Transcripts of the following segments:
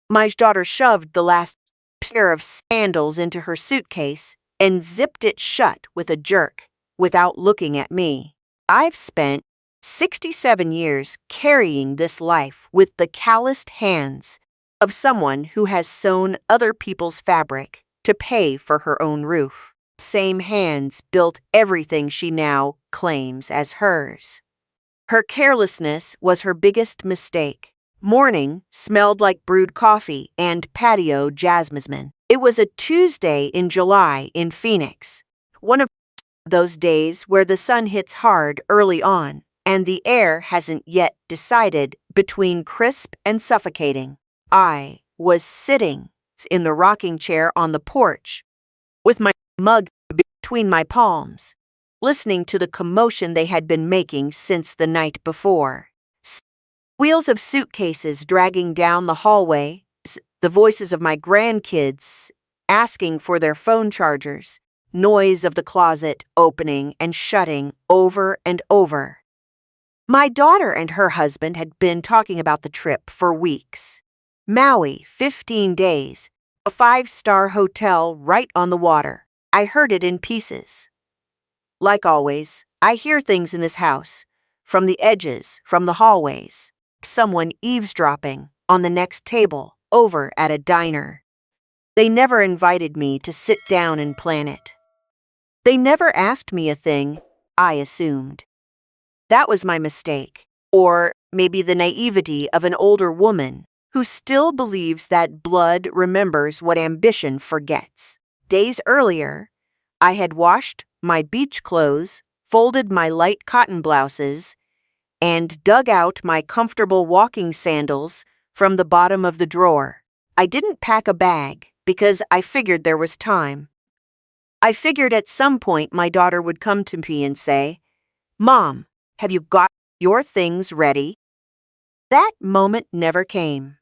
My daughter shoved the last pair of sandals into her suitcase and zipped it shut with a jerk without looking at me. I've spent 67 years carrying this life with the calloused hands of someone who has sewn other people's fabric to pay for her own roof. Same hands built everything she now claims as hers. Her carelessness was her biggest mistake. Morning smelled like brewed coffee and patio jasmine. It was a Tuesday in July in Phoenix, one of those days where the sun hits hard early on and the air hasn't yet decided between crisp and suffocating. I was sitting in the rocking chair on the porch with my mug between my palms, listening to the commotion they had been making since the night before. Wheels of suitcases dragging down the hallway, the voices of my grandkids asking for their phone chargers, noise of the closet opening and shutting over and over. My daughter and her husband had been talking about the trip for weeks. Maui, 15 days, a 5-star hotel right on the water. I heard it in pieces. Like always, I hear things in this house, from the edges, from the hallways. Someone eavesdropping on the next table over at a diner. They never invited me to sit down and plan it. They never asked me a thing, I assumed. That was my mistake, or maybe the naivety of an older woman who still believes that blood remembers what ambition forgets. Days earlier, I had washed my beach clothes, folded my light cotton blouses, and dug out my comfortable walking sandals from the bottom of the drawer. I didn't pack a bag because I figured there was time. I figured at some point my daughter would come to me and say, "Mom, have you got your things ready?" That moment never came.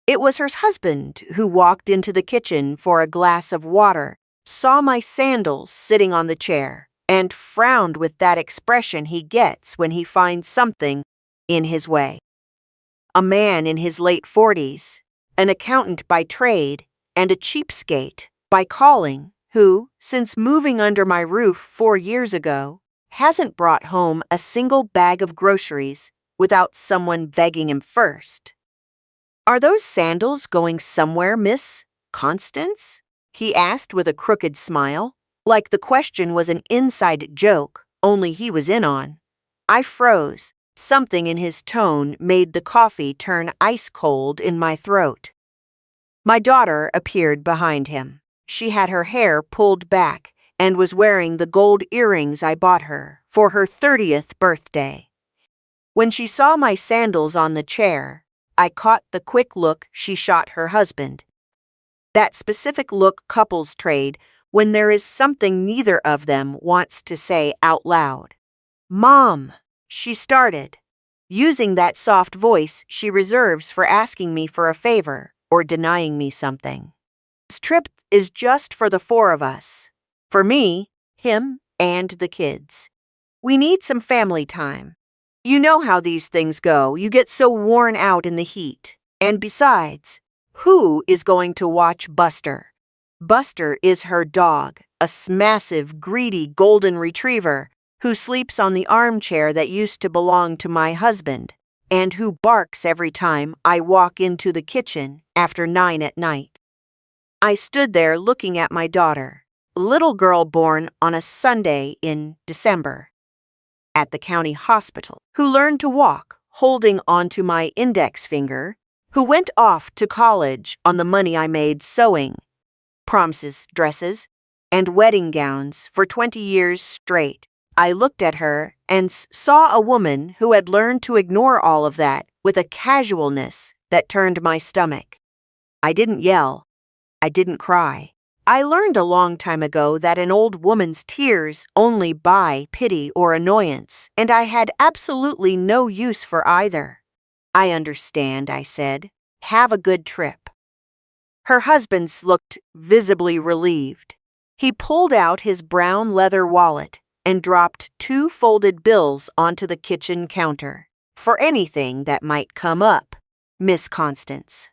It was her husband who walked into the kitchen for a glass of water, saw my sandals sitting on the chair, and frowned with that expression he gets when he finds something in his way. A man in his late 40s, an accountant by trade and a cheapskate by calling, who, since moving under my roof 4 years ago, hasn't brought home a single bag of groceries without someone begging him first. "Are those sandals going somewhere, Miss Constance?" he asked with a crooked smile, like the question was an inside joke only he was in on. I froze. Something in his tone made the coffee turn ice cold in my throat. My daughter appeared behind him. She had her hair pulled back and was wearing the gold earrings I bought her for her 30th birthday. When she saw my sandals on the chair, I caught the quick look she shot her husband. That specific look couples trade when there is something neither of them wants to say out loud. "Mom," she started, using that soft voice she reserves for asking me for a favor or denying me something. "This trip is just for the 4 of us. For me, him, and the kids. We need some family time. You know how these things go. You get so worn out in the heat. And besides, who is going to watch Buster? Buster is her dog, a massive, greedy golden retriever who sleeps on the armchair that used to belong to my husband and who barks every time I walk into the kitchen after 9 at night. I stood there looking at my daughter, a little girl born on a Sunday in December, at the county hospital, who learned to walk holding onto my index finger, who went off to college on the money I made sewing promises dresses and wedding gowns for 20 years straight. I looked at her and saw a woman who had learned to ignore all of that with a casualness that turned my stomach. I didn't yell. I didn't cry. I learned a long time ago that an old woman's tears only buy pity or annoyance, and I had absolutely no use for either. "I understand," I said. "Have a good trip." Her husband looked visibly relieved. He pulled out his brown leather wallet and dropped 2 folded bills onto the kitchen counter. "For anything that might come up, Miss Constance."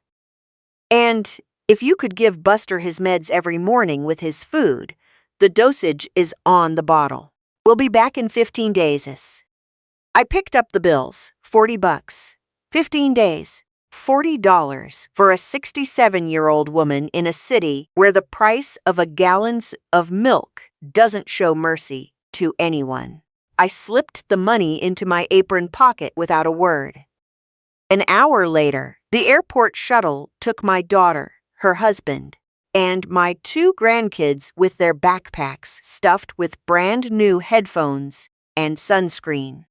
And if you could give Buster his meds every morning with his food, the dosage is on the bottle. We'll be back in 15 days. I picked up the bills, $40. 15 days, $40 for a 67-year-old woman in a city where the price of a gallon of milk doesn't show mercy to anyone. I slipped the money into my apron pocket without a word. An hour later, the airport shuttle took my daughter, her husband, and my 2 grandkids with their backpacks stuffed with brand new headphones and sunscreen.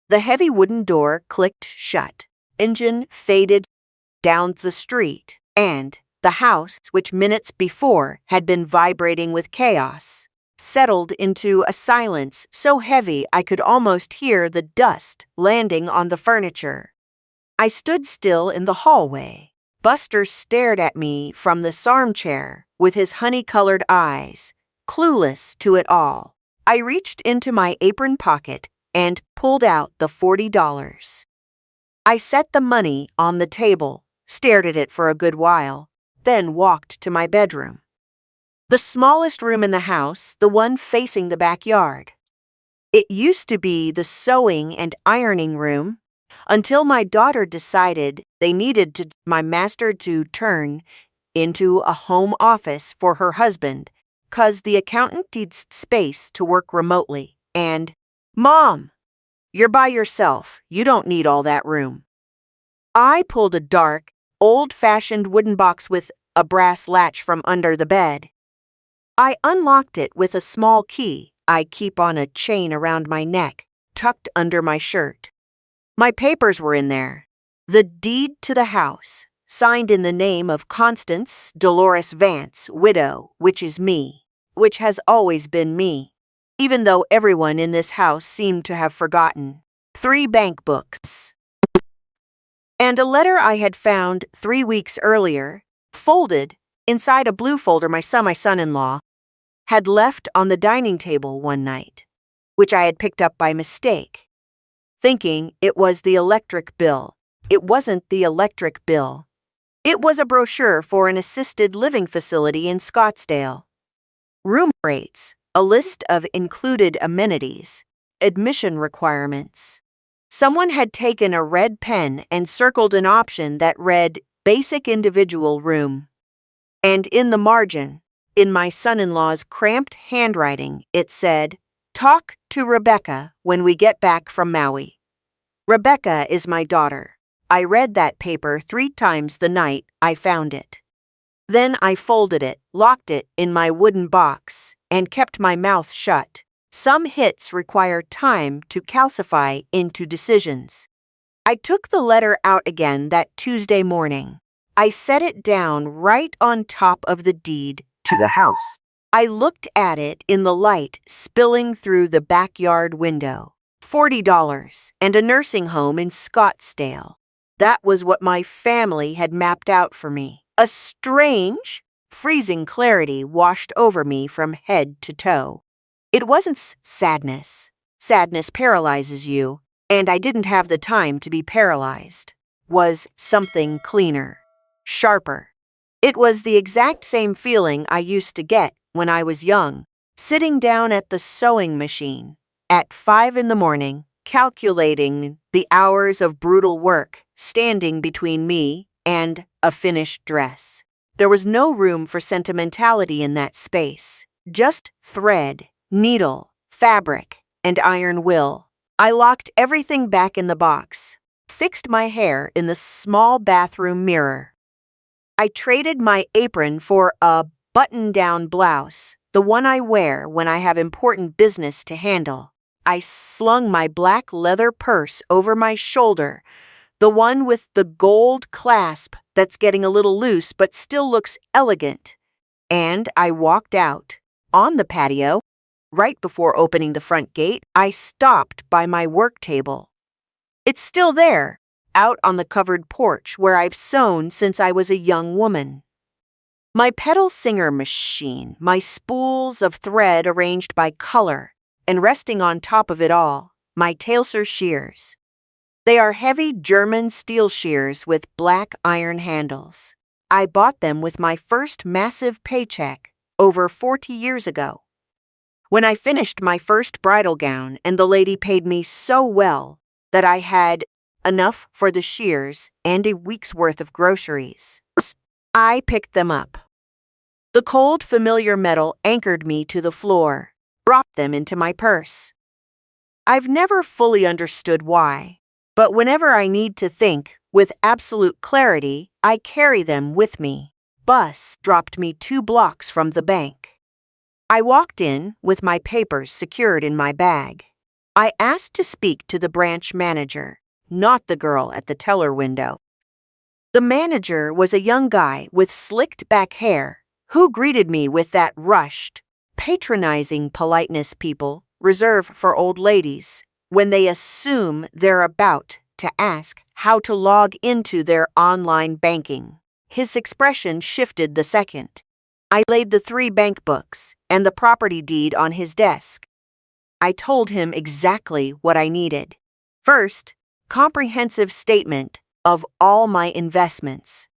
The heavy wooden door clicked shut, engine faded down the street, and the house, which minutes before had been vibrating with chaos, settled into a silence so heavy I could almost hear the dust landing on the furniture. I stood still in the hallway. Buster stared at me from the armchair with his honey-colored eyes, clueless to it all. I reached into my apron pocket and pulled out the $40. I set the money on the table, stared at it for a good while, then walked to my bedroom. The smallest room in the house, the one facing the backyard. It used to be the sewing and ironing room, until my daughter decided they needed my master to turn into a home office for her husband, 'cause the accountant needs space to work remotely. And, "Mom, you're by yourself. You don't need all that room." I pulled a dark, old-fashioned wooden box with a brass latch from under the bed. I unlocked it with a small key I keep on a chain around my neck, tucked under my shirt. My papers were in there. The deed to the house, signed in the name of Constance Dolores Vance, widow, which is me, which has always been me, even though everyone in this house seemed to have forgotten. 3 bank books. And a letter I had found 3 weeks earlier, folded inside a blue folder my son-in-law had left on the dining table one night, which I had picked up by mistake, thinking it was the electric bill. It wasn't the electric bill. It was a brochure for an assisted living facility in Scottsdale. Room rates, a list of included amenities, admission requirements. Someone had taken a red pen and circled an option that read Basic Individual Room. And in the margin, in my son-in-law's cramped handwriting, it said, "Talk to Rebecca when we get back from Maui." Rebecca is my daughter. I read that paper 3 times the night I found it. Then I folded it, locked it in my wooden box, and kept my mouth shut. Some hits require time to calcify into decisions. I took the letter out again that Tuesday morning. I set it down right on top of the deed to the house. I looked at it in the light spilling through the backyard window. $40 and a nursing home in Scottsdale. That was what my family had mapped out for me. A strange, freezing clarity washed over me from head to toe. It wasn't sadness. Sadness paralyzes you, and I didn't have the time to be paralyzed. Was something cleaner, sharper. It was the exact same feeling I used to get when I was young, sitting down at the sewing machine at 5 in the morning, calculating the hours of brutal work standing between me and a finished dress. There was no room for sentimentality in that space, just thread, needle, fabric, and iron will. I locked everything back in the box, fixed my hair in the small bathroom mirror. I traded my apron for a button-down blouse, the one I wear when I have important business to handle. I slung my black leather purse over my shoulder, the one with the gold clasp that's getting a little loose but still looks elegant, and I walked out. On the patio, right before opening the front gate, I stopped by my work table. It's still there, out on the covered porch where I've sewn since I was a young woman. My pedal singer machine, my spools of thread arranged by color, and resting on top of it all, my Tailser shears. They are heavy German steel shears with black iron handles. I bought them with my first massive paycheck over 40 years ago. When I finished my first bridal gown and the lady paid me so well that I had enough for the shears and a week's worth of groceries, I picked them up. The cold, familiar metal anchored me to the floor, dropped them into my purse. I've never fully understood why, but whenever I need to think with absolute clarity, I carry them with me. Bus dropped me 2 blocks from the bank. I walked in with my papers secured in my bag. I asked to speak to the branch manager, not the girl at the teller window. The manager was a young guy with slicked back hair who greeted me with that rushed, patronizing politeness people reserve for old ladies when they assume they're about to ask how to log into their online banking. His expression shifted the second I laid the 3 bank books and the property deed on his desk. I told him exactly what I needed. First, comprehensive statement of all my investments.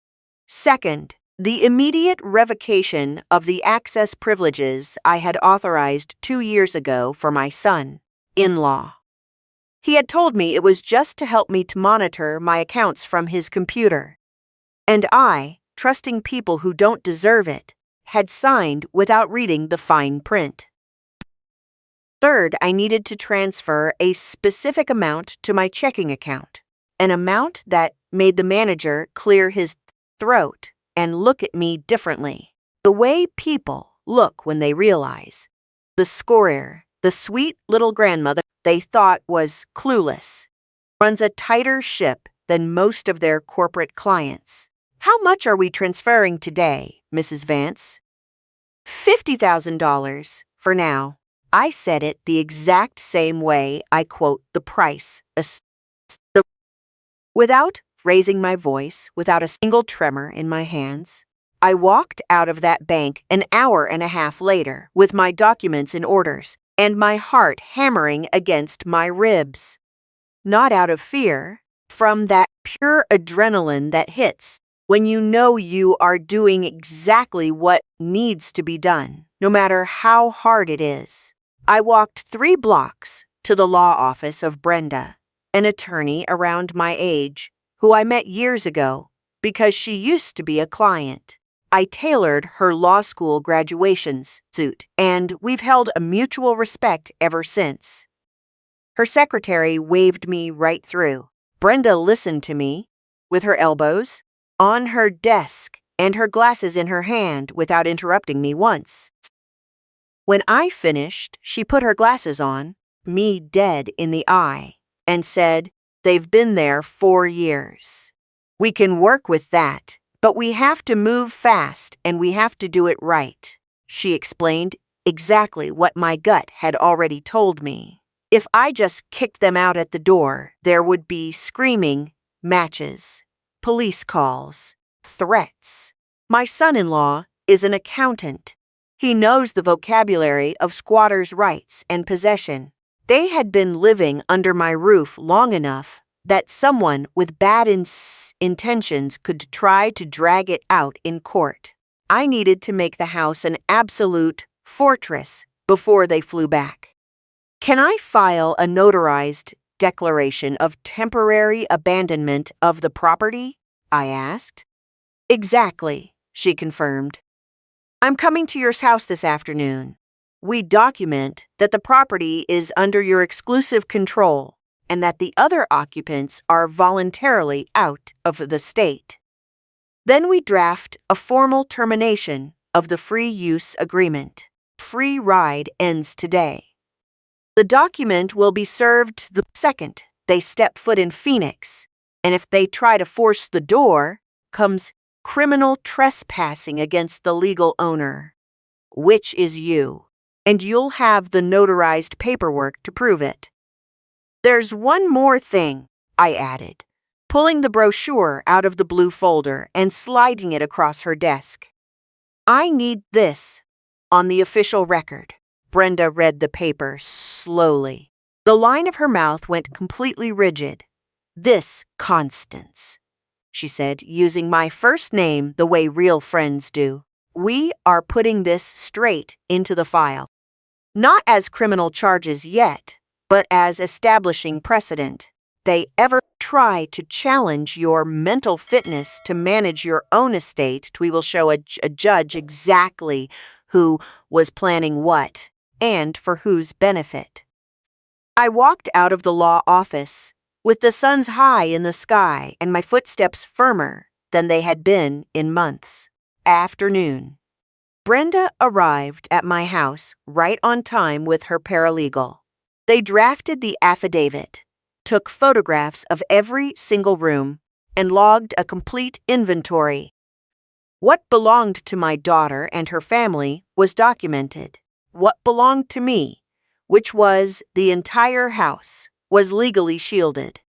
Second, the immediate revocation of the access privileges I had authorized 2 years ago for my son-in-law. He had told me it was just to help me to monitor my accounts from his computer. And I, trusting people who don't deserve it, had signed without reading the fine print. Third, I needed to transfer a specific amount to my checking account, an amount that made the manager clear his throat and look at me differently. The way people look when they realize the scorer, the sweet little grandmother they thought was clueless, runs a tighter ship than most of their corporate clients. How much are we transferring today, Mrs. Vance? $50,000 for now. I said it the exact same way I quote the price. Without raising my voice, without a single tremor in my hands, I walked out of that bank an hour and a half later with my documents in orders and my heart hammering against my ribs. Not out of fear, from that pure adrenaline that hits when you know you are doing exactly what needs to be done, no matter how hard it is. I walked 3 blocks to the law office of Brenda, an attorney around my age, who I met years ago because she used to be a client. I tailored her law school graduation suit, and we've held a mutual respect ever since. Her secretary waved me right through. Brenda listened to me, with her elbows on her desk and her glasses in her hand without interrupting me once. When I finished, she put her glasses on, me dead in the eye, and said, "They've been there 4 years. We can work with that, but we have to move fast and we have to do it right." She explained exactly what my gut had already told me. If I just kicked them out at the door, there would be screaming matches, police calls, threats. My son-in-law is an accountant. He knows the vocabulary of squatters' rights and possession. They had been living under my roof long enough that someone with bad intentions could try to drag it out in court. I needed to make the house an absolute fortress before they flew back. "Can I file a notarized declaration of temporary abandonment of the property?" I asked. "Exactly," she confirmed. "I'm coming to your house this afternoon. We document that the property is under your exclusive control and that the other occupants are voluntarily out of the state. Then we draft a formal termination of the free use agreement. Free ride ends today. The document will be served the second they step foot in Phoenix, and if they try to force the door, comes criminal trespassing against the legal owner, which is you, and you'll have the notarized paperwork to prove it. There's one more thing," I added, pulling the brochure out of the blue folder and sliding it across her desk. "I need this on the official record." Brenda read the paper slowly. The line of her mouth went completely rigid. "This, Constance, she said, using my first name the way real friends do. We are putting this straight into the file. Not as criminal charges yet, but as establishing precedent. They ever try to challenge your mental fitness to manage your own estate, we will show a judge exactly who was planning what and for whose benefit. I walked out of the law office with the sun's high in the sky and my footsteps firmer than they had been in months. Afternoon. Brenda arrived at my house right on time with her paralegal. They drafted the affidavit, took photographs of every single room, and logged a complete inventory. What belonged to my daughter and her family was documented. What belonged to me, which was the entire house, was legally shielded.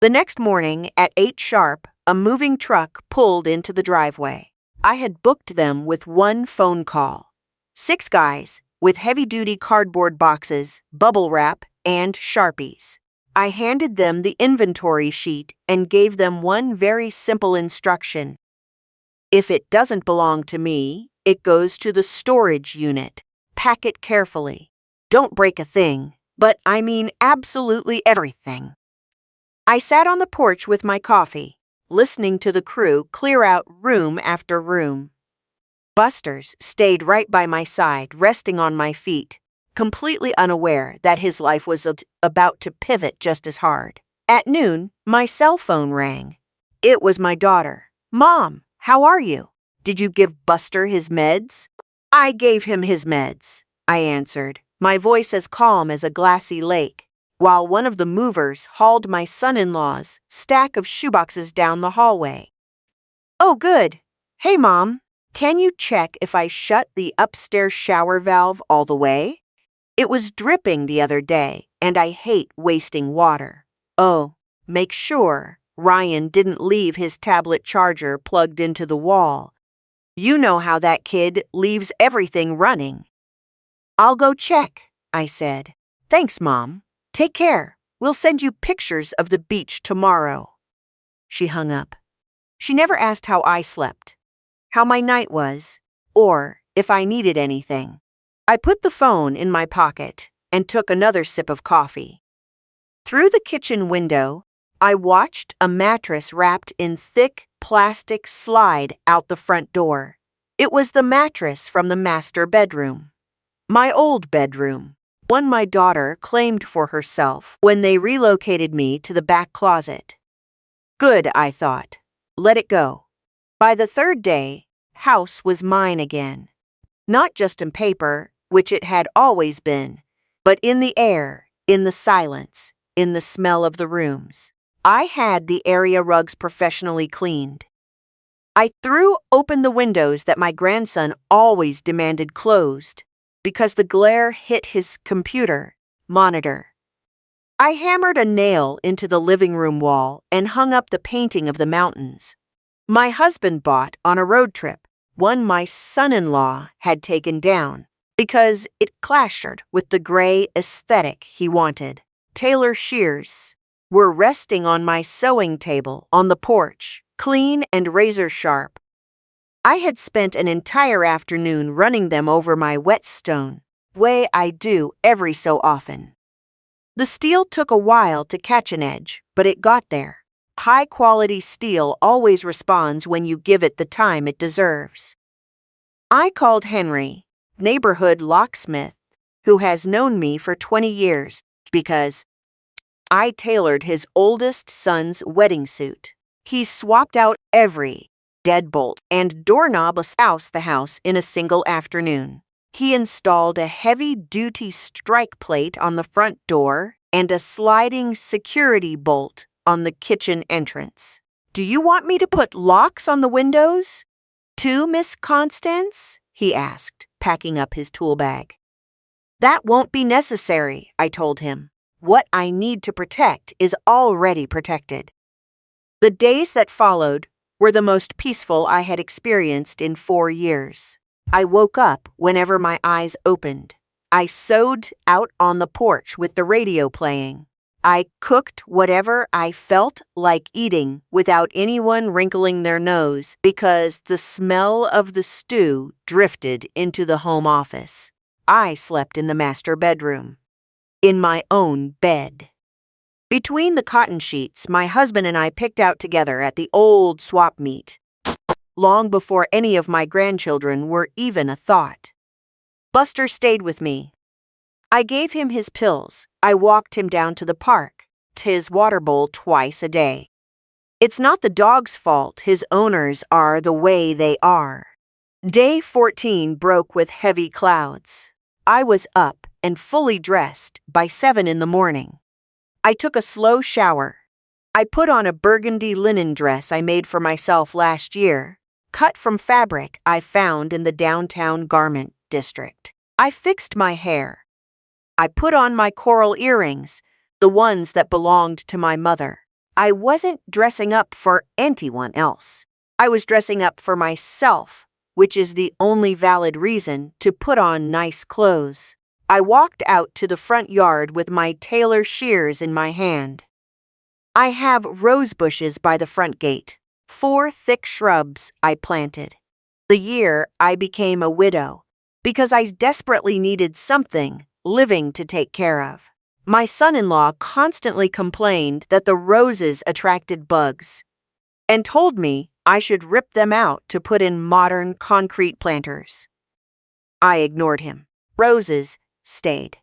The next morning at 8 sharp, a moving truck pulled into the driveway. I had booked them with one phone call. 6 guys with heavy-duty cardboard boxes, bubble wrap, and Sharpies. I handed them the inventory sheet and gave them one very simple instruction. If it doesn't belong to me, it goes to the storage unit. Pack it carefully. Don't break a thing, but I mean absolutely everything. I sat on the porch with my coffee, listening to the crew clear out room after room. Buster's stayed right by my side, resting on my feet, completely unaware that his life was about to pivot just as hard. At noon, my cell phone rang. It was my daughter. "Mom, how are you? Did you give Buster his meds?" "I gave him his meds," I answered, my voice as calm as a glassy lake, while one of the movers hauled my son-in-law's stack of shoeboxes down the hallway. "Oh, good. Hey, Mom, can you check if I shut the upstairs shower valve all the way? It was dripping the other day, and I hate wasting water. Oh, make sure Ryan didn't leave his tablet charger plugged into the wall. You know how that kid leaves everything running." "I'll go check," I said. "Thanks, Mom. Take care. We'll send you pictures of the beach tomorrow." She hung up. She never asked how I slept, how my night was, or if I needed anything. I put the phone in my pocket and took another sip of coffee. Through the kitchen window, I watched a mattress wrapped in thick plastic slide out the front door. It was the mattress from the master bedroom. My old bedroom, one my daughter claimed for herself when they relocated me to the back closet. Good, I thought. Let it go. By the 3rd day, house was mine again. Not just in paper, which it had always been, but in the air, in the silence, in the smell of the rooms. I had the area rugs professionally cleaned. I threw open the windows that my grandson always demanded closed because the glare hit his computer monitor. I hammered a nail into the living room wall and hung up the painting of the mountains my husband bought on a road trip, one my son-in-law had taken down because it clashed with the gray aesthetic he wanted. Tailor shears were resting on my sewing table on the porch, clean and razor sharp. I had spent an entire afternoon running them over my whetstone, way I do every so often. The steel took a while to catch an edge, but it got there. High-quality steel always responds when you give it the time it deserves. I called Henry, neighborhood locksmith, who has known me for 20 years, because I tailored his oldest son's wedding suit. He swapped out every deadbolt and doorknob across the house in a single afternoon. He installed a heavy-duty strike plate on the front door and a sliding security bolt on the kitchen entrance. "Do you want me to put locks on the windows, too, Miss Constance?" he asked, packing up his tool bag. "That won't be necessary," I told him. "What I need to protect is already protected." The days that followed were the most peaceful I had experienced in 4 years. I woke up whenever my eyes opened. I sewed out on the porch with the radio playing. I cooked whatever I felt like eating without anyone wrinkling their nose because the smell of the stew drifted into the home office. I slept in the master bedroom, in my own bed. Between the cotton sheets, my husband and I picked out together at the old swap meet, long before any of my grandchildren were even a thought. Buster stayed with me. I gave him his pills. I walked him down to the park, to his water bowl twice a day. It's not the dog's fault his owners are the way they are. Day 14 broke with heavy clouds. I was up and fully dressed by 7 in the morning. I took a slow shower. I put on a burgundy linen dress I made for myself last year, cut from fabric I found in the downtown garment district. I fixed my hair. I put on my coral earrings, the ones that belonged to my mother. I wasn't dressing up for anyone else. I was dressing up for myself, which is the only valid reason to put on nice clothes. I walked out to the front yard with my tailor shears in my hand. I have rose bushes by the front gate, 4 thick shrubs I planted. The year I became a widow, because I desperately needed something living to take care of. My son-in-law constantly complained that the roses attracted bugs and told me I should rip them out to put in modern concrete planters. I ignored him. Roses stayed.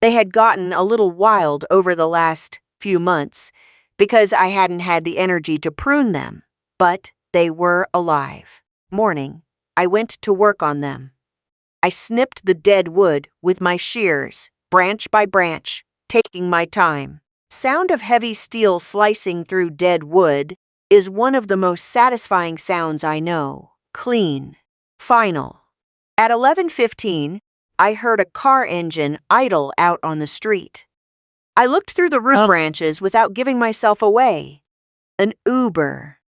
They had gotten a little wild over the last few months because I hadn't had the energy to prune them, but they were alive. Morning, I went to work on them. I snipped the dead wood with my shears, branch by branch, taking my time. Sound of heavy steel slicing through dead wood is one of the most satisfying sounds I know. Clean. Final. At 11:15, I heard a car engine idle out on the street. I looked through the roof branches without giving myself away. An Uber.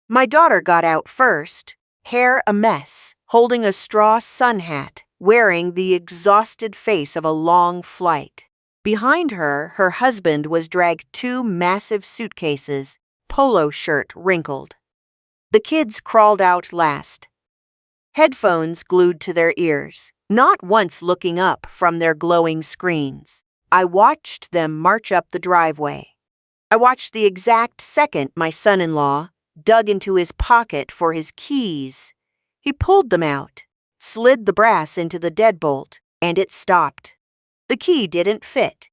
My daughter got out first, hair a mess, holding a straw sun hat, wearing the exhausted face of a long flight. Behind her, her husband was dragged 2 massive suitcases, polo shirt wrinkled. The kids crawled out last, headphones glued to their ears, not once looking up from their glowing screens. I watched them march up the driveway. I watched the exact second my son-in-law dug into his pocket for his keys. He pulled them out, slid the brass into the deadbolt, and it stopped. The key didn't fit.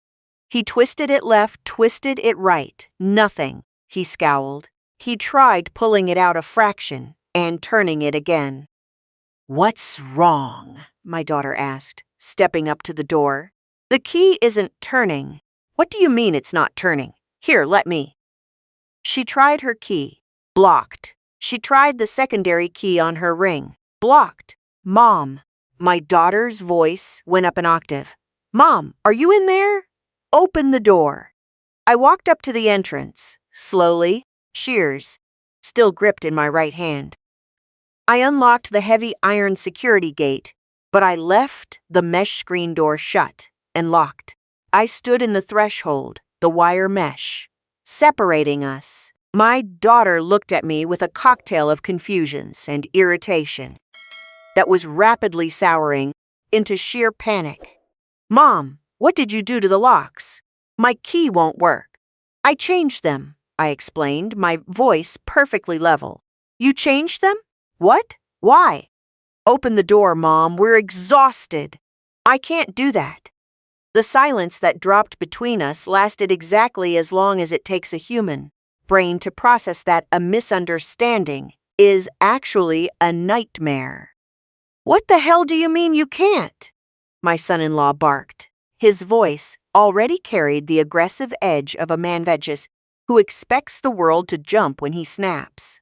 He twisted it left, twisted it right. Nothing. He scowled. He tried pulling it out a fraction and turning it again. "What's wrong?" my daughter asked, stepping up to the door. "The key isn't turning." "What do you mean it's not turning? Here, let me." She tried her key. Blocked. She tried the secondary key on her ring. Blocked. "Mom." My daughter's voice went up an octave. "Mom, are you in there? Open the door." I walked up to the entrance, slowly, shears still gripped in my right hand. I unlocked the heavy iron security gate, but I left the mesh screen door shut and locked. I stood in the threshold, the wire mesh, separating us. My daughter looked at me with a cocktail of confusions and irritation that was rapidly souring into sheer panic. "Mom, what did you do to the locks? My key won't work." "I changed them," I explained, my voice perfectly level. "You changed them? What? Why?" "Open the door, Mom. We're exhausted." "I can't do that." The silence that dropped between us lasted exactly as long as it takes a human brain to process that a misunderstanding is actually a nightmare. "What the hell do you mean you can't?" my son-in-law barked. His voice already carried the aggressive edge of a man vicious who expects the world to jump when he snaps.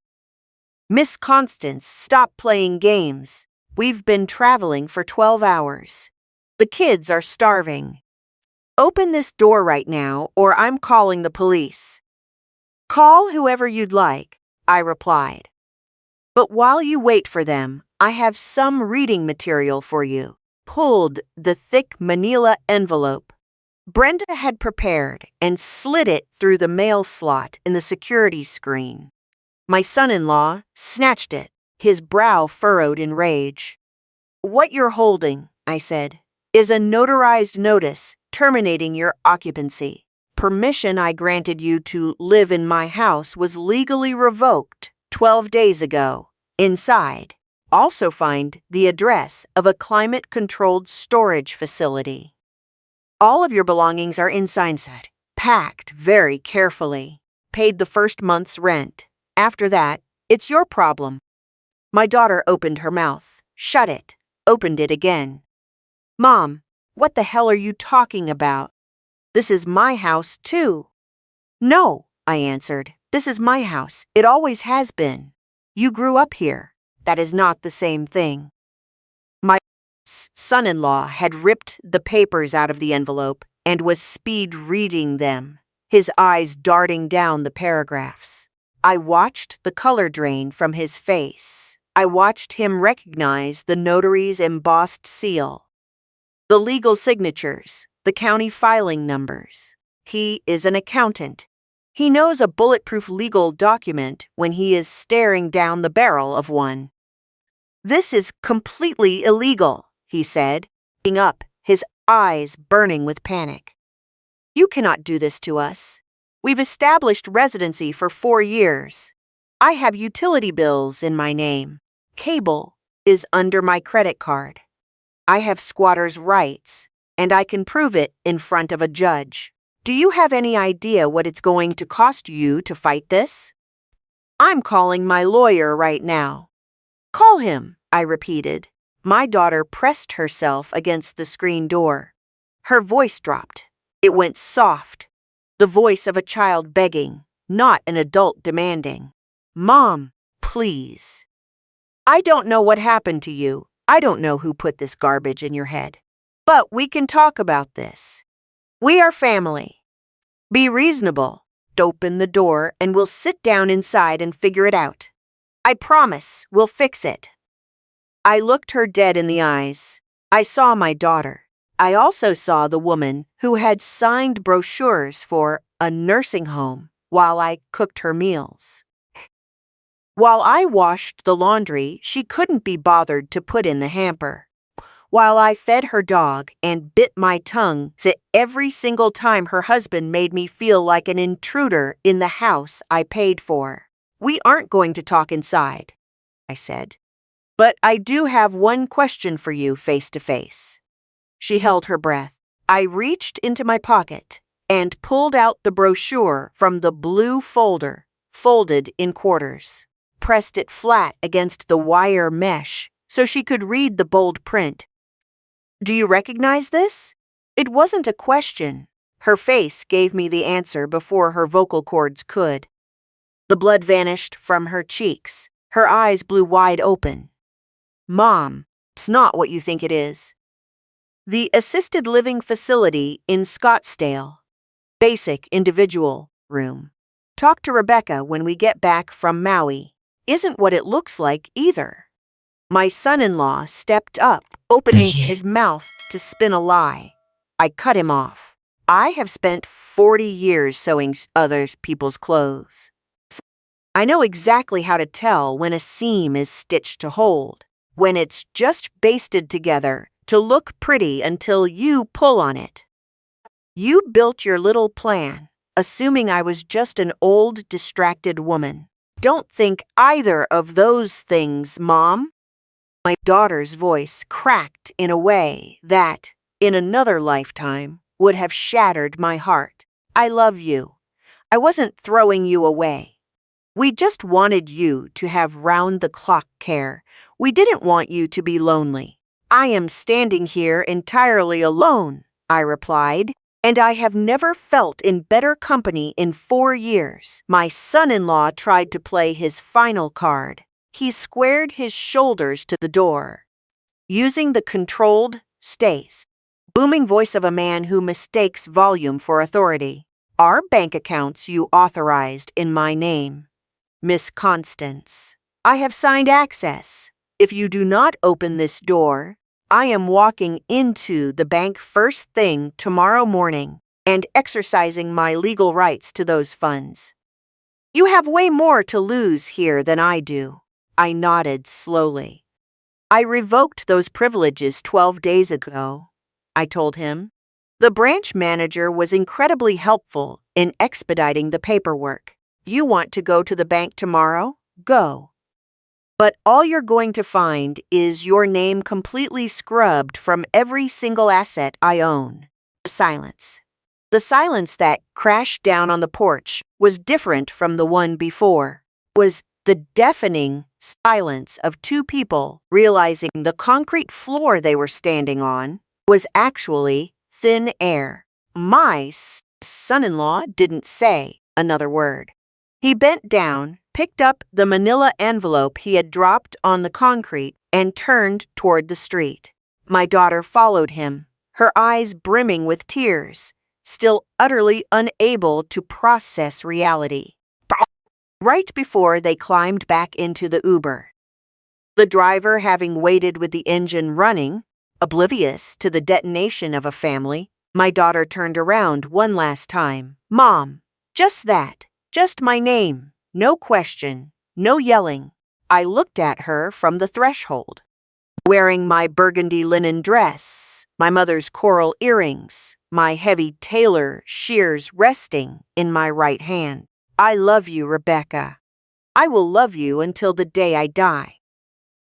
"Miss Constance, stop playing games. We've been traveling for 12 hours. The kids are starving. Open this door right now, or I'm calling the police." "Call whoever you'd like," I replied. "But while you wait for them, I have some reading material for you." Pulled the thick manila envelope. Brenda had prepared and slid it through the mail slot in the security screen. My son-in-law snatched it, his brow furrowed in rage. "What you're holding," I said, "is a notarized notice terminating your occupancy. Permission I granted you to live in my house was legally revoked 12 days ago. Inside, also find the address of a climate-controlled storage facility. All of your belongings are inside, packed very carefully. Paid the first month's rent. After that, it's your problem." My daughter opened her mouth, shut it, opened it again. "Mom, what the hell are you talking about? This is my house, too." "No," I answered. "This is my house. It always has been. You grew up here. That is not the same thing." My son-in-law had ripped the papers out of the envelope and was speed reading them, his eyes darting down the paragraphs. I watched the color drain from his face. I watched him recognize the notary's embossed seal, the legal signatures, the county filing numbers. He is an accountant. He knows a bulletproof legal document when he is staring down the barrel of one. "This is completely illegal," he said, looking up, his eyes burning with panic. "You cannot do this to us. We've established residency for 4 years. I have utility bills in my name. Cable is under my credit card. I have squatter's rights, and I can prove it in front of a judge. Do you have any idea what it's going to cost you to fight this? I'm calling my lawyer right now." "Call him," I repeated. My daughter pressed herself against the screen door. Her voice dropped. It went soft, the voice of a child begging, not an adult demanding. "Mom, please. I don't know what happened to you. I don't know who put this garbage in your head. But we can talk about this. We are family. Be reasonable. Open the door and we'll sit down inside and figure it out. I promise we'll fix it." I looked her dead in the eyes. I saw my daughter. I also saw the woman who had signed brochures for a nursing home while I cooked her meals. While I washed the laundry she couldn't be bothered to put in the hamper. While I fed her dog and bit my tongue every single time her husband made me feel like an intruder in the house I paid for. "We aren't going to talk inside," I said. "But I do have one question for you face to face." She held her breath. I reached into my pocket and pulled out the brochure from the blue folder, folded in quarters, pressed it flat against the wire mesh so she could read the bold print. "Do you recognize this?" It wasn't a question. Her face gave me the answer before her vocal cords could. The blood vanished from her cheeks. Her eyes blew wide open. "Mom, it's not what you think it is. The assisted living facility in Scottsdale. Basic individual room. Talk to Rebecca when we get back from Maui. Isn't what it looks like either." My son-in-law stepped up, opening his mouth to spin a lie. I cut him off. "I have spent 40 years sewing other people's clothes. I know exactly how to tell when a seam is stitched to hold, when it's just basted together to look pretty until you pull on it. You built your little plan, assuming I was just an old, distracted woman. Don't think either of those things, Mom." My daughter's voice cracked in a way that, in another lifetime, would have shattered my heart. "I love you. I wasn't throwing you away. We just wanted you to have round-the-clock care. We didn't want you to be lonely." "I am standing here entirely alone," I replied, "and I have never felt in better company in 4 years." My son-in-law tried to play his final card. He squared his shoulders to the door, using the controlled, booming voice of a man who mistakes volume for authority. "Our bank accounts you authorized in my name. Miss Constance, I have signed access. If you do not open this door, I am walking into the bank first thing tomorrow morning and exercising my legal rights to those funds. You have way more to lose here than I do. I nodded slowly. I revoked those privileges 12 days ago, I told him. The branch manager was incredibly helpful in expediting the paperwork. You want to go to the bank tomorrow? Go. But all you're going to find is your name completely scrubbed from every single asset I own. Silence. The silence that crashed down on the porch was different from the one before. It was the deafening silence of two people realizing the concrete floor they were standing on was actually thin air. My son-in-law didn't say another word. He bent down, picked up the manila envelope he had dropped on the concrete, and turned toward the street. My daughter followed him, her eyes brimming with tears, still utterly unable to process reality. Right before they climbed back into the Uber, the driver having waited with the engine running, oblivious to the detonation of a family, my daughter turned around one last time. Mom, just that, just my name, no question, no yelling. I looked at her from the threshold, wearing my burgundy linen dress, my mother's coral earrings, my heavy tailor shears resting in my right hand. I love you, Rebecca. I will love you until the day I die.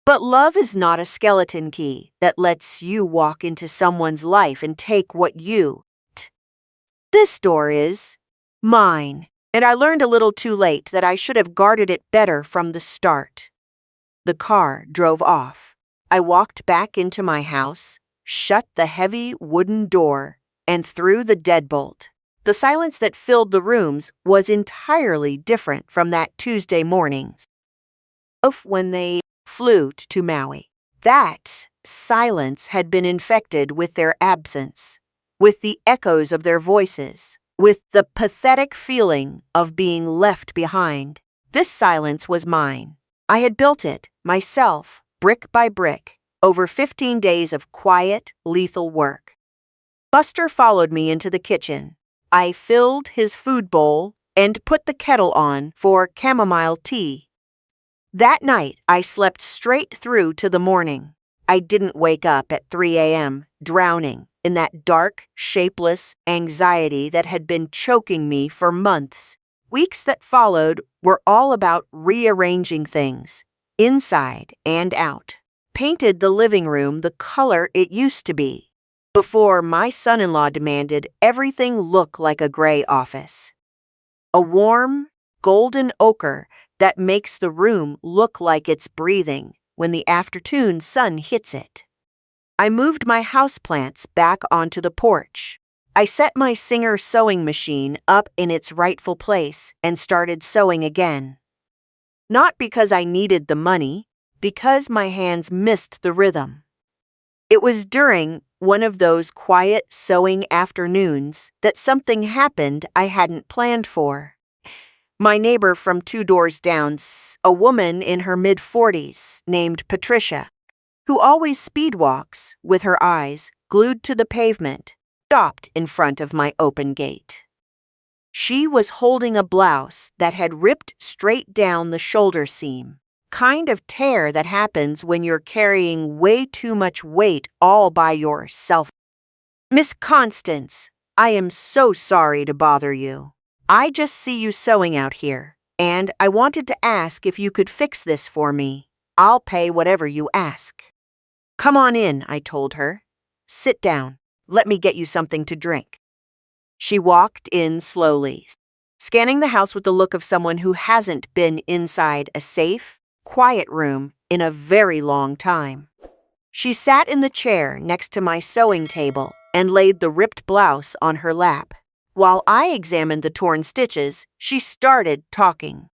But love is not a skeleton key that lets you walk into someone's life and take what you want. This door is mine, and I learned a little too late that I should have guarded it better from the start. The car drove off. I walked back into my house, shut the heavy wooden door, and threw the deadbolt. The silence that filled the rooms was entirely different from that Tuesday morning's. When they flew to Maui, that silence had been infected with their absence, with the echoes of their voices, with the pathetic feeling of being left behind. This silence was mine. I had built it, myself, brick by brick, over 15 days of quiet, lethal work. Buster followed me into the kitchen. I filled his food bowl and put the kettle on for chamomile tea. That night, I slept straight through to the morning. I didn't wake up at 3 a.m., drowning in that dark, shapeless anxiety that had been choking me for months. Weeks that followed were all about rearranging things, inside and out. Painted the living room the color it used to be, before my son-in-law demanded everything look like a gray office. A warm, golden ochre that makes the room look like it's breathing when the afternoon sun hits it. I moved my houseplants back onto the porch. I set my Singer sewing machine up in its rightful place and started sewing again. Not because I needed the money, because my hands missed the rhythm. It was during one of those quiet sewing afternoons that something happened I hadn't planned for. My neighbor from 2 doors down, a woman in her mid-40s named Patricia, who always speedwalks with her eyes glued to the pavement, stopped in front of my open gate. She was holding a blouse that had ripped straight down the shoulder seam. Kind of tear that happens when you're carrying way too much weight all by yourself. Miss Constance, I am so sorry to bother you. I just see you sewing out here, and I wanted to ask if you could fix this for me. I'll pay whatever you ask. Come on in, I told her. Sit down. Let me get you something to drink. She walked in slowly, scanning the house with the look of someone who hasn't been inside a safe, quiet room in a very long time. She sat in the chair next to my sewing table and laid the ripped blouse on her lap. While I examined the torn stitches, she started talking.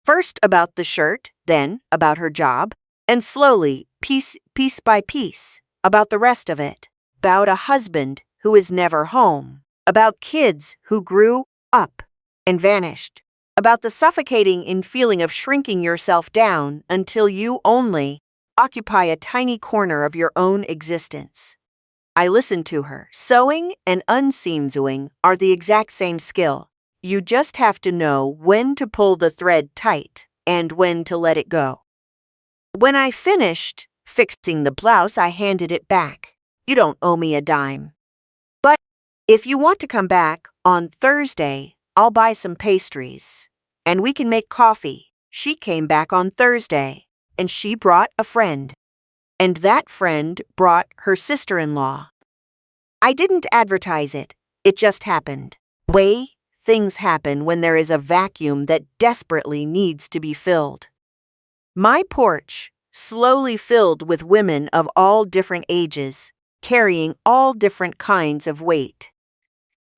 First about the shirt, then about her job, and slowly, piece by piece, about the rest of it. About a husband who is never home. About kids who grew up and vanished. About the suffocating feeling of shrinking yourself down until you only occupy a tiny corner of your own existence. I listened to her. Sewing and unseen sewing are the exact same skill. You just have to know when to pull the thread tight and when to let it go. When I finished fixing the blouse, I handed it back. You don't owe me a dime. But if you want to come back on Thursday, I'll buy some pastries, and we can make coffee. She came back on Thursday, and she brought a friend. And that friend brought her sister-in-law. I didn't advertise it. It just happened. Way things happen when there is a vacuum that desperately needs to be filled. My porch slowly filled with women of all different ages, carrying all different kinds of weight.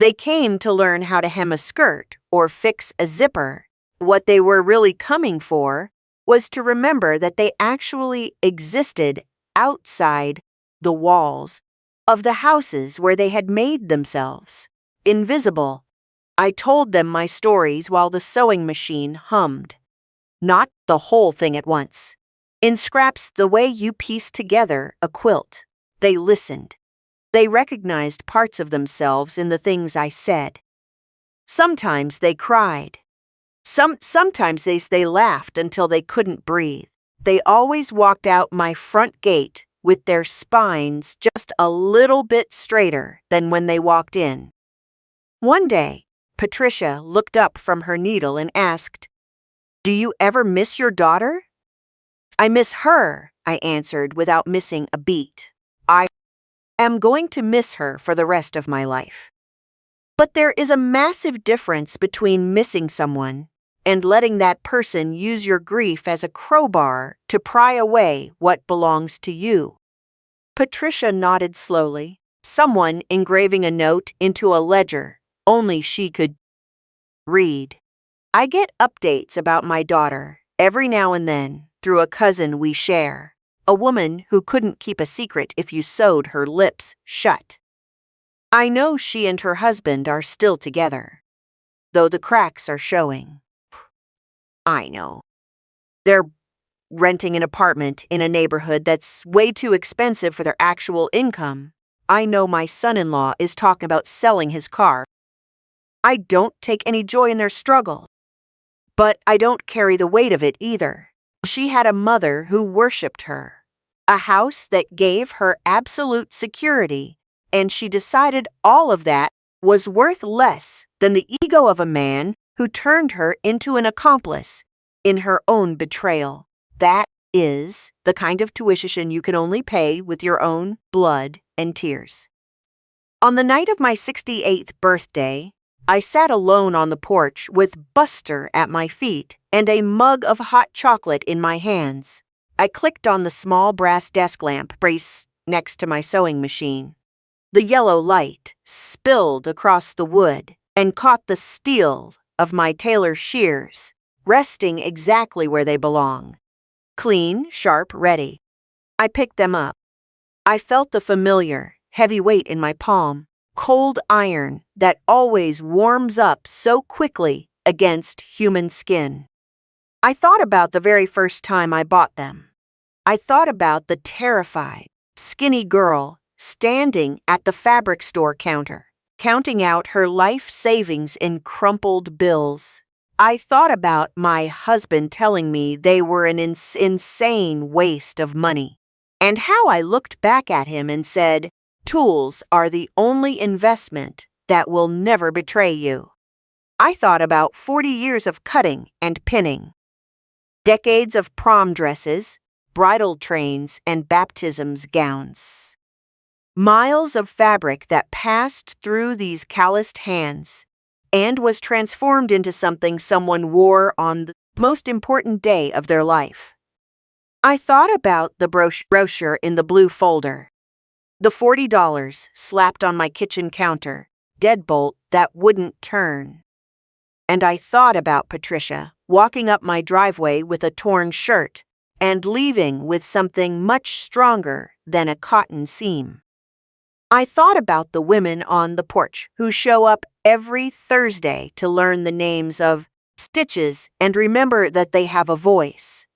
They came to learn how to hem a skirt or fix a zipper. What they were really coming for was to remember that they actually existed outside the walls of the houses where they had made themselves invisible. I told them my stories while the sewing machine hummed. Not the whole thing at once. In scraps, the way you piece together a quilt. They listened. They recognized parts of themselves in the things I said. Sometimes they cried. Sometimes they laughed until they couldn't breathe. They always walked out my front gate with their spines just a little bit straighter than when they walked in. One day, Patricia looked up from her needle and asked, "Do you ever miss your daughter?" "I miss her," I answered without missing a beat. "I am going to miss her for the rest of my life." But there is a massive difference between missing someone and letting that person use your grief as a crowbar to pry away what belongs to you. Patricia nodded slowly, someone engraving a note into a ledger only she could read. I get updates about my daughter every now and then through a cousin we share, a woman who couldn't keep a secret if you sewed her lips shut. I know she and her husband are still together, though the cracks are showing. I know. They're renting an apartment in a neighborhood that's way too expensive for their actual income. I know my son-in-law is talking about selling his car. I don't take any joy in their struggle, but I don't carry the weight of it either. She had a mother who worshipped her, a house that gave her absolute security, and she decided all of that was worth less than the ego of a man who turned her into an accomplice in her own betrayal. That is the kind of tuition you can only pay with your own blood and tears. On the night of my 68th birthday, I sat alone on the porch with Buster at my feet and a mug of hot chocolate in my hands. I clicked on the small brass desk lamp brace next to my sewing machine. The yellow light spilled across the wood and caught the steel of my tailor's shears, resting exactly where they belong. Clean, sharp, ready. I picked them up. I felt the familiar, heavy weight in my palm, cold iron that always warms up so quickly against human skin. I thought about the very first time I bought them. I thought about the terrified, skinny girl standing at the fabric store counter, counting out her life savings in crumpled bills. I thought about my husband telling me they were an insane waste of money, and how I looked back at him and said, "Tools are the only investment that will never betray you." I thought about 40 years of cutting and pinning, decades of prom dresses, bridal trains, and baptisms gowns. Miles of fabric that passed through these calloused hands and was transformed into something someone wore on the most important day of their life. I thought about the brochure in the blue folder, the $40 slapped on my kitchen counter, deadbolt that wouldn't turn. And I thought about Patricia walking up my driveway with a torn shirt and leaving with something much stronger than a cotton seam. I thought about the women on the porch who show up every Thursday to learn the names of stitches and remember that they have a voice.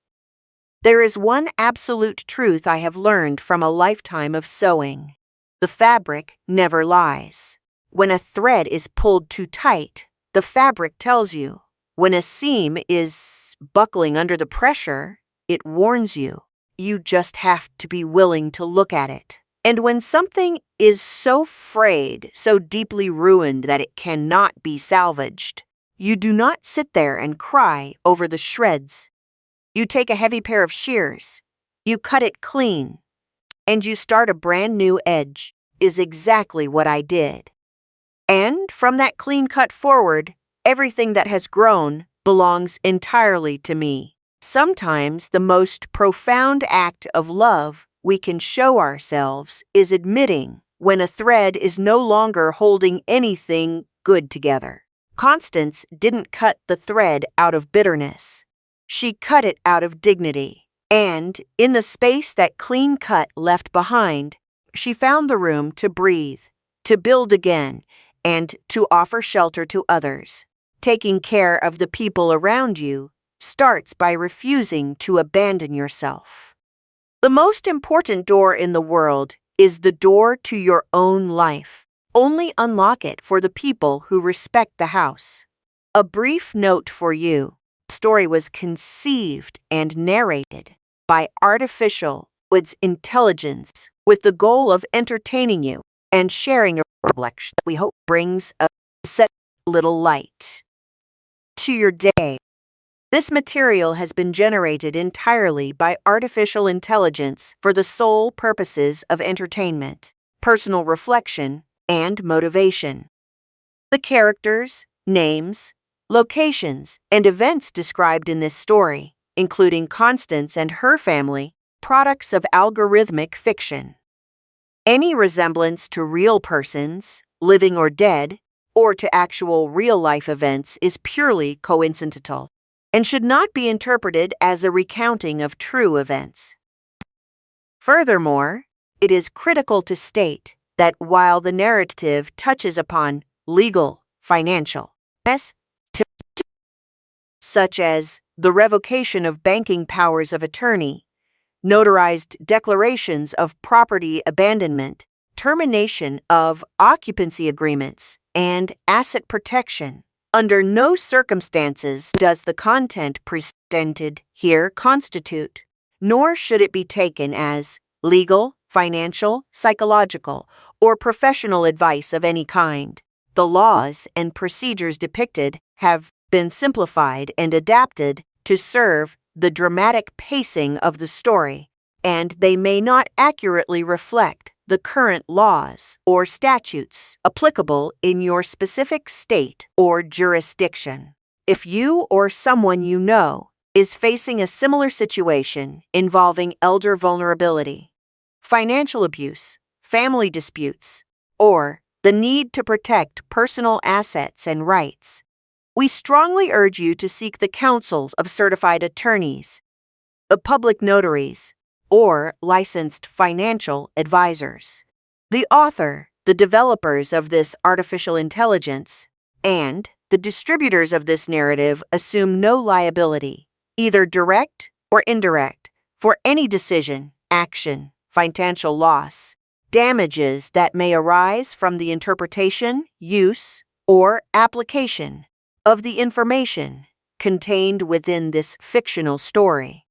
There is one absolute truth I have learned from a lifetime of sewing. The fabric never lies. When a thread is pulled too tight, the fabric tells you. When a seam is buckling under the pressure, it warns you. You just have to be willing to look at it. And when something is so frayed, so deeply ruined that it cannot be salvaged, you do not sit there and cry over the shreds. You take a heavy pair of shears, you cut it clean, and you start a brand new edge, is exactly what I did. And from that clean cut forward, everything that has grown belongs entirely to me. Sometimes the most profound act of love we can show ourselves is admitting when a thread is no longer holding anything good together. Constance didn't cut the thread out of bitterness. She cut it out of dignity. And in the space that clean cut left behind, she found the room to breathe, to build again, and to offer shelter to others. Taking care of the people around you starts by refusing to abandon yourself. The most important door in the world is the door to your own life. Only unlock it for the people who respect the house. A brief note for you. The story was conceived and narrated by artificial intelligence with the goal of entertaining you and sharing a reflection that we hope brings a little light to your day. This material has been generated entirely by artificial intelligence for the sole purposes of entertainment, personal reflection, and motivation. The characters, names, locations, and events described in this story, including Constance and her family, products of algorithmic fiction. Any resemblance to real persons, living or dead, or to actual real-life events is purely coincidental and should not be interpreted as a recounting of true events. Furthermore, it is critical to state that while the narrative touches upon legal, financial, such as the revocation of banking powers of attorney, notarized declarations of property abandonment, termination of occupancy agreements, and asset protection, under no circumstances does the content presented here constitute, nor should it be taken as legal, financial, psychological, or professional advice of any kind. The laws and procedures depicted have been simplified and adapted to serve the dramatic pacing of the story, and they may not accurately reflect the current laws or statutes applicable in your specific state or jurisdiction. If you or someone you know is facing a similar situation involving elder vulnerability, financial abuse, family disputes, or the need to protect personal assets and rights, we strongly urge you to seek the counsel of certified attorneys, public notaries, or licensed financial advisors. The author, the developers of this artificial intelligence, and the distributors of this narrative assume no liability, either direct or indirect, for any decision, action, financial loss, damages that may arise from the interpretation, use, or application of the information contained within this fictional story.